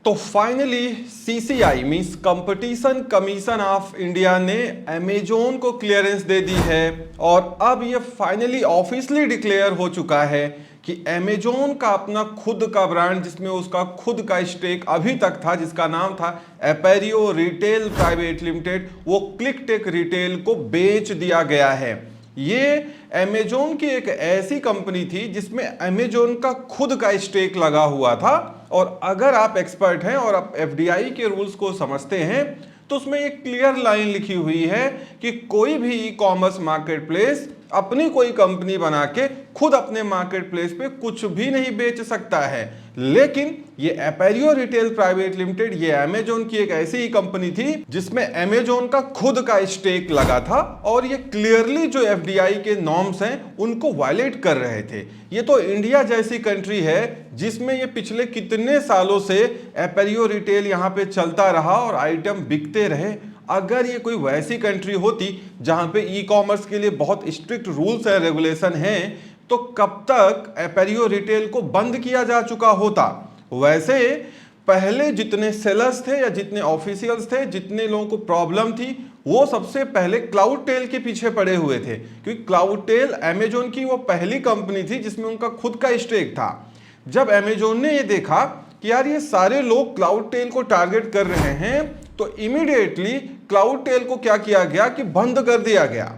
तो finally CCI means competition commission of India ने Amazon को क्लियरेंस दे दी है और अब ये फाइनली ऑफिशियली डिक्लेयर हो चुका है कि अमेजोन का अपना खुद का ब्रांड, जिसमें उसका खुद का स्टेक अभी तक था, जिसका नाम था एपेरियो रिटेल प्राइवेट लिमिटेड, वो क्लिकटेक रिटेल को बेच दिया गया है। ये अमेजोन की एक ऐसी कंपनी थी जिसमें अमेजोन का खुद का स्टेक लगा हुआ था। और अगर आप एक्सपर्ट हैं और आप FDI के रूल्स को समझते हैं तो उसमें एक क्लियर लाइन लिखी हुई है कि कोई भी ई कॉमर्स मार्केट प्लेस अपनी कोई कंपनी बना के खुद अपने मार्केट प्लेस पे कुछ भी नहीं बेच सकता है। लेकिन ये एपेरियो रिटेल प्राइवेट लिमिटेड, ये अमेजोन की एक ऐसी ही कंपनी थी जिसमें अमेजोन का खुद का स्टेक लगा था और ये क्लियरली जो FDI के नॉर्म्स हैं उनको वायलेट कर रहे थे। ये तो इंडिया जैसी कंट्री है जिसमें ये पिछले कितने सालों से एपेरियो रिटेल यहाँ पे चलता रहा और आइटम बिकते रहे। अगर ये कोई वैसी कंट्री होती जहां पे ई कॉमर्स के लिए बहुत स्ट्रिक्ट रूल्स एंड रेगुलेशन हैं तो कब तक एपेरियो रिटेल को बंद किया जा चुका होता। वैसे पहले जितने सेलर्स थे या जितने ऑफिशियल्स थे, जितने लोगों को प्रॉब्लम थी, वो सबसे पहले क्लाउड टेल के पीछे पड़े हुए थे, क्योंकि क्लाउड टेल अमेजोन की वो पहली कंपनी थी जिसमें उनका खुद का स्टेक था। जब अमेजोन ने ये देखा कि यार ये सारे लोग क्लाउड टेल को टारगेट कर रहे हैं तो इमीडिएटली क्लाउड टेल को क्या किया गया कि बंद कर दिया गया।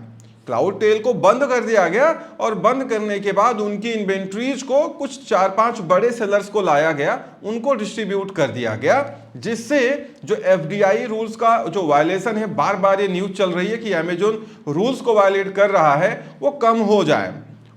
क्लाउड टेल को बंद कर दिया गया और बंद करने के बाद उनकी इन्वेंट्रीज को कुछ 4-5 बड़े सेलर्स को लाया गया, उनको डिस्ट्रीब्यूट कर दिया गया, जिससे जो FDI रूल्स का जो वायलेशन है, बार बार ये न्यूज चल रही है कि अमेजोन रूल्स को वायलेट कर रहा है, वो कम हो जाए।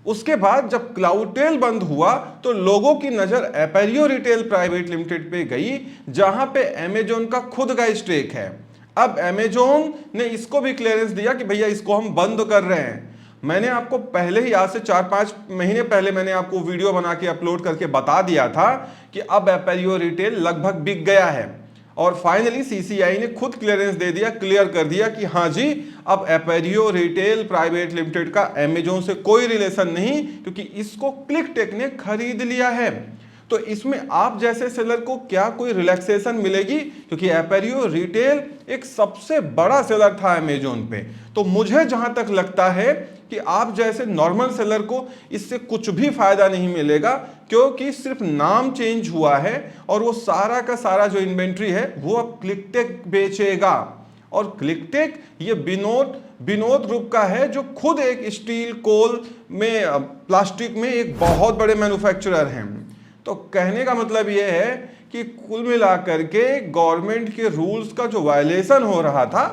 उसके बाद जब क्लाउड टेल बंद हुआ तो लोगों की नजर एपेरियो रिटेल प्राइवेट लिमिटेड पे गई जहां पे अमेजोन का खुद का स्टेक है। अब अमेजोन ने इसको भी क्लियरेंस दिया कि भैया इसको हम बंद कर रहे हैं। मैंने आपको पहले ही, आज से 4-5 महीने पहले मैंने आपको वीडियो बना के अपलोड करके बता दिया था कि अब एपेरियो रिटेल लगभग बिक गया है और फाइनली CCI ने खुद क्लियरेंस दे दिया, क्लियर कर दिया कि हाँ जी, अब एपेरियो रिटेल प्राइवेट लिमिटेड का अमेजोन से कोई रिलेशन नहीं, क्योंकि इसको क्लिकटेक ने खरीद लिया है। तो इसमें आप जैसे सेलर को क्या कोई रिलैक्सेशन मिलेगी, क्योंकि एपेरियो रिटेल एक सबसे बड़ा सेलर था अमेजोन पे। तो मुझे जहां तक लगता है कि आप जैसे नॉर्मल सेलर को इससे कुछ भी फायदा नहीं मिलेगा, क्योंकि सिर्फ नाम चेंज हुआ है और वो सारा का सारा जो इन्वेंट्री है वो अब क्लिकटेक बेचेगा। और क्लिकटेक ये विनोद ग्रुप का है जो खुद एक स्टील, कोल में, प्लास्टिक में एक बहुत बड़े मैन्युफैक्चरर हैं। तो कहने का मतलब ये है कि कुल मिलाकर के गवर्नमेंट के रूल्स का जो वायलेशन हो रहा था,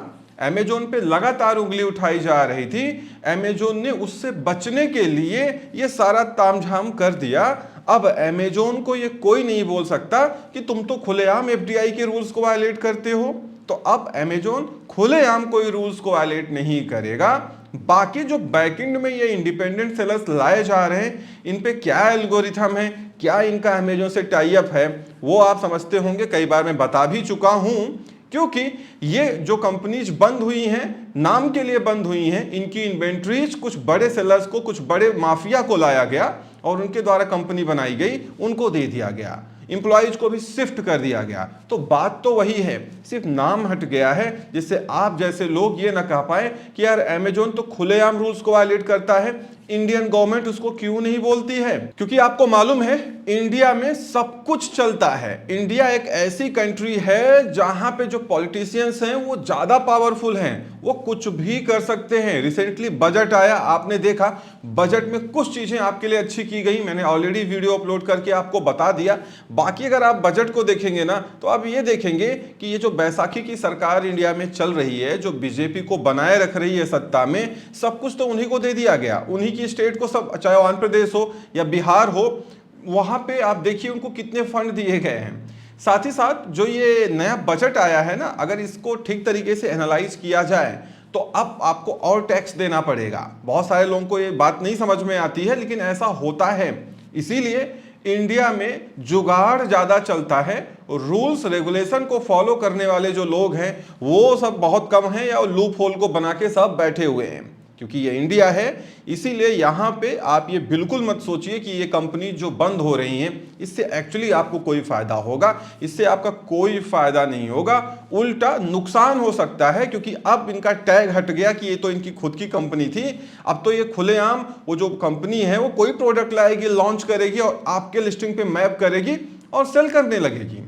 अमेजोन पे लगातार उंगली उठाई जा रही थी, अमेजोन ने उससे बचने के लिए ये सारा तामझाम कर दिया। अब अमेजोन को ये कोई नहीं बोल सकता कि तुम तो खुलेआम FDI के रूल्स को वायलेट करते हो। तो अब अमेजोन खुलेआम कोई रूल्स को वायलेट नहीं करेगा। बाकी जो बैकएंड में ये इंडिपेंडेंट सेलर्स लाए जा रहे हैं, इन पे क्या एल्गोरिथम है, क्या इनका अमेजोन से टाई अप है, वो आप समझते होंगे, कई बार मैं बता भी चुका हूं। क्योंकि ये जो कंपनीज बंद हुई हैं, नाम के लिए बंद हुई हैं, इनकी इन्वेंट्रीज कुछ बड़े सेलर्स को, कुछ बड़े माफिया को लाया गया और उनके द्वारा कंपनी बनाई गई, उनको दे दिया गया, इंप्लॉइज को भी शिफ्ट कर दिया गया। तो बात तो वही है, सिर्फ नाम हट गया है, जिससे आप जैसे लोग ये ना कह पाए कि यार अमेजोन तो खुलेआम रूल्स को वायलेट करता है, इंडियन गवर्नमेंट उसको क्यों नहीं बोलती है। क्योंकि आपको मालूम है इंडिया में सब कुछ चलता है। इंडिया एक ऐसी कंट्री है जहां पे जो पॉलिटिशियंस हैं वो ज्यादा पावरफुल हैं, वो कुछ भी कर सकते हैं। रिसेंटली बजट आया, आपने देखा, बजट में कुछ चीजें आपके लिए अच्छी की गई, मैंने ऑलरेडी वीडियो अपलोड करके आपको बता दिया। बाकी अगर आप बजट को देखेंगे ना तो आप ये देखेंगे कि ये जो बैसाखी की सरकार इंडिया में चल रही है, जो बीजेपी को बनाए रख रही है सत्ता में, सब कुछ तो उन्हीं को दे दिया गया, उन्हीं की स्टेट को, सब, चाहे आंध्र प्रदेश हो या बिहार हो, वहां पे आप देखिए उनको कितने फंड दिए गए हैं। साथ ही साथ जो ये नया बजट आया है ना, अगर इसको ठीक तरीके से एनालाइज किया जाए तो अब आपको और टैक्स देना पड़ेगा। बहुत सारे लोगों को ये बात नहीं समझ में आती है, लेकिन ऐसा होता है। इसीलिए इंडिया में जुगाड़ ज्यादा चलता है, रूल्स रेगुलेशन को फॉलो करने वाले जो लोग हैं वो सब बहुत कम हैं, या लूप होल को बना के सब बैठे हुए हैं। क्योंकि ये इंडिया है, इसीलिए यहाँ पे आप ये बिल्कुल मत सोचिए कि ये कंपनी जो बंद हो रही हैं इससे एक्चुअली आपको कोई फायदा होगा। इससे आपका कोई फायदा नहीं होगा, उल्टा नुकसान हो सकता है, क्योंकि अब इनका टैग हट गया कि ये तो इनकी खुद की कंपनी थी। अब तो ये खुलेआम वो जो कंपनी है वो कोई प्रोडक्ट लाएगी, लॉन्च करेगी और आपके लिस्टिंग पे मैप करेगी और सेल करने लगेगी।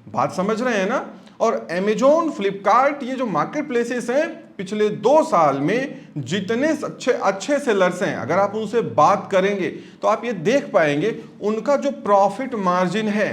बात समझ रहे हैं ना? और Amazon, फ्लिपकार्ट, ये जो मार्केट प्लेसेस हैं, पिछले 2 साल में जितने अच्छे सेलर्स हैं, अगर आप उनसे बात करेंगे तो आप ये देख पाएंगे उनका जो प्रॉफिट मार्जिन है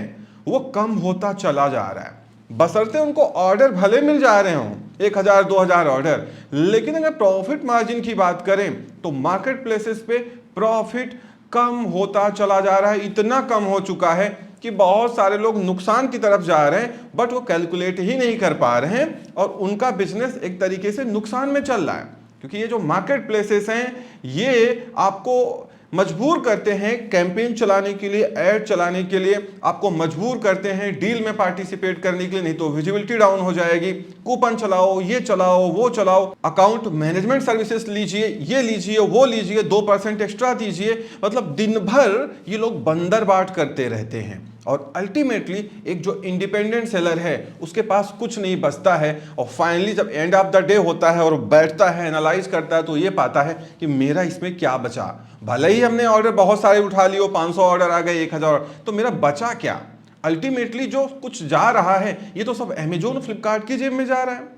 वो कम होता चला जा रहा है। बशर्ते उनको ऑर्डर भले मिल जा रहे हों 1000 2000 ऑर्डर, लेकिन अगर प्रॉफिट मार्जिन की बात करें तो मार्केट प्लेसेस पे प्रॉफिट कम होता चला जा रहा है। इतना कम हो चुका है कि बहुत सारे लोग नुकसान की तरफ जा रहे हैं, बट वो कैलकुलेट ही नहीं कर पा रहे हैं और उनका बिजनेस एक तरीके से नुकसान में चल रहा है। क्योंकि ये जो मार्केट प्लेसेस हैं ये आपको मजबूर करते हैं कैंपेन चलाने के लिए, ऐड चलाने के लिए, आपको मजबूर करते हैं डील में पार्टिसिपेट करने के लिए, नहीं तो विजिबिलिटी डाउन हो जाएगी। कूपन चलाओ, ये चलाओ, वो चलाओ, अकाउंट मैनेजमेंट सर्विसेज लीजिए, ये लीजिए, वो लीजिए, 2% एक्स्ट्रा दीजिए। मतलब दिन भर ये लोग बंदर बाट करते रहते हैं और अल्टीमेटली एक जो इंडिपेंडेंट सेलर है उसके पास कुछ नहीं बचता है। और फाइनली जब एंड ऑफ द डे होता है और बैठता है, एनालाइज करता है, तो ये पाता है कि मेरा इसमें क्या बचा। भले ही हमने ऑर्डर बहुत सारे उठा लिए, 500 ऑर्डर आ गए, 1000, तो मेरा बचा क्या? अल्टीमेटली जो कुछ जा रहा है ये तो सब Amazon, फ्लिपकार्ट की जेब में जा रहा है,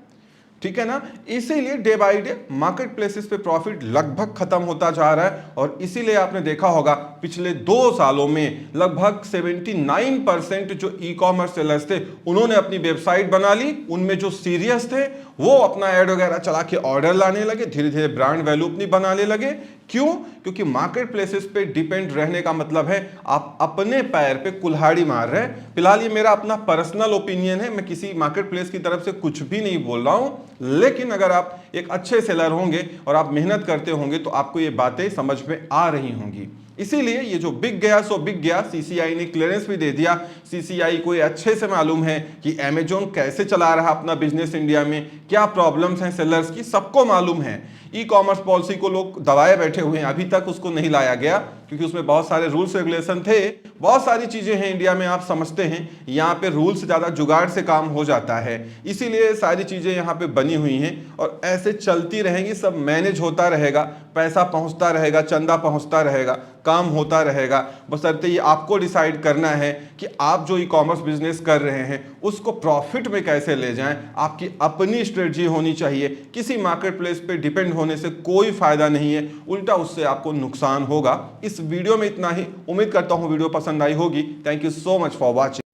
ठीक है ना? इसीलिए day by day market places पे प्रॉफिट लगभग खत्म होता जा रहा है। और इसीलिए आपने देखा होगा पिछले 2 सालों में लगभग 79% जो ई कॉमर्स सेलर्स थे उन्होंने अपनी वेबसाइट बना ली। उनमें जो सीरियस थे वो अपना ऐड वगैरह चला के ऑर्डर लाने लगे, धीरे धीरे ब्रांड वैल्यू अपनी बनाने लगे। क्यों? क्योंकि मार्केट प्लेसेस पे डिपेंड रहने का मतलब है आप अपने पैर पे कुल्हाड़ी मार रहे हैं। फिलहाल ये मेरा अपना पर्सनल ओपिनियन है, मैं किसी मार्केट प्लेस की तरफ से कुछ भी नहीं बोल रहा हूं। लेकिन अगर आप एक अच्छे सेलर होंगे और आप मेहनत करते होंगे तो आपको ये बातें समझ में आ रही होंगी। इसीलिए ये जो बिक गया सो बिक गया, सीसीआई ने क्लियरेंस भी दे दिया। सीसीआई को ये अच्छे से मालूम है कि Amazon कैसे चला रहा अपना बिजनेस इंडिया में, क्या प्रॉब्लम्स हैं सेलर्स की, सबको मालूम है। ई कॉमर्स पॉलिसी को लोग दबाए बैठे हुए हैं, अभी तक उसको नहीं लाया गया क्योंकि उसमें बहुत सारे रूल्स रेगुलेशन थे, बहुत सारी चीजें हैं इंडिया में, आप समझते हैं यहाँ पे रूल से ज्यादा जुगाड़ से काम हो जाता है। इसीलिए सारी चीजें यहाँ पे बनी हुई हैं और ऐसे चलती रहेंगी, सब मैनेज होता रहेगा, पैसा पहुंचता रहेगा, चंदा पहुंचता रहेगा, काम होता रहेगा। बशर्ते ये आपको डिसाइड करना है कि आप जो ई कॉमर्स बिजनेस कर रहे हैं उसको प्रॉफिट में कैसे ले जाएं। आपकी अपनी स्ट्रेटजी होनी चाहिए। किसी मार्केट प्लेस पे डिपेंड होने से कोई फायदा नहीं है, उल्टा उससे आपको नुकसान होगा। इस वीडियो में इतना ही। उम्मीद करता हूं वीडियो पसंद आई होगी। Thank you so much for watching.